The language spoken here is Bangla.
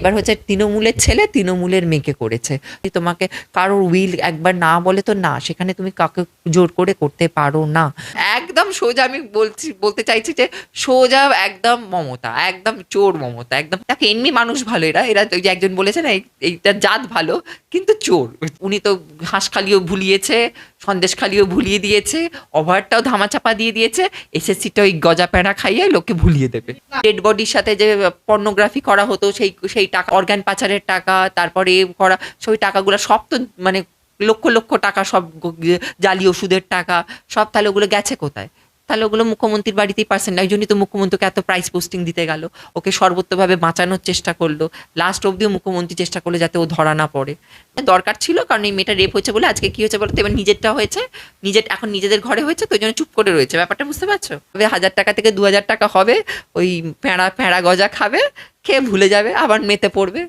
এবার হচ্ছে তৃণমূলের ছেলে তৃণমূলের মেয়েকে করেছে। তোমাকে কারোর উইল একবার না বলে তো না, সেখানে তুমি কাকে জোর করে করতে পারো না। একদম সোজা আমি বলতে চাইছি যে সোজা একদম মমতা, একদম চোর মমতা, একদম। তাকে এমনি মানুষ ভালো, এরা এরা ওই যে একজন বলেছে না এইটা জাত ভালো কিন্তু চোর। উনি তো হাঁসখালিও ভুলিয়েছে, সন্দেশখালিও ভুলিয়ে দিয়েছে, ওভারটাও ধামাচাপা দিয়ে দিয়েছে, এসএসসিটা ওই গজা প্যাঁড়া খাইয়ে লোককে ভুলিয়ে দেবে। ডেড বডির সাথে যে পর্নোগ্রাফি করা হতো, সেই সেই টাকা, অর্গান পাচারের টাকা, তারপরে করা সেই টাকাগুলো সব তো মানে লক্ষ লক্ষ টাকা, সব জালি ওষুধের টাকা সব, তাহলে ওগুলো গেছে কোথায়? তাহলে ওগুলো মুখ্যমন্ত্রীর বাড়িতেই পার্সেন্ট, এই জন্যই তো মুখ্যমন্ত্রীকে এত প্রাইস পোস্টিং দিতে গেল, ওকে সর্বত্রভাবে বাঁচানোর চেষ্টা করলো, লাস্ট অব্দিও মুখ্যমন্ত্রী চেষ্টা করলো যাতে ও ধরা না পড়ে। দরকার ছিল, কারণ এই মেয়েটা রেপ হয়েছে বলে। আজকে কি হয়েছে বলো তো, এবার নিজেরটা হয়েছে, এখন নিজেদের ঘরে হয়েছে, তো ওই জন্য চুপ করে রয়েছে। ব্যাপারটা বুঝতে পারছো? 1,000 টাকা থেকে 2,000 টাকা হবে, ওই প্যাঁড়া প্যাঁড়া গজা খাবে, খেয়ে ভুলে যাবে, আবার মেতে পড়বে।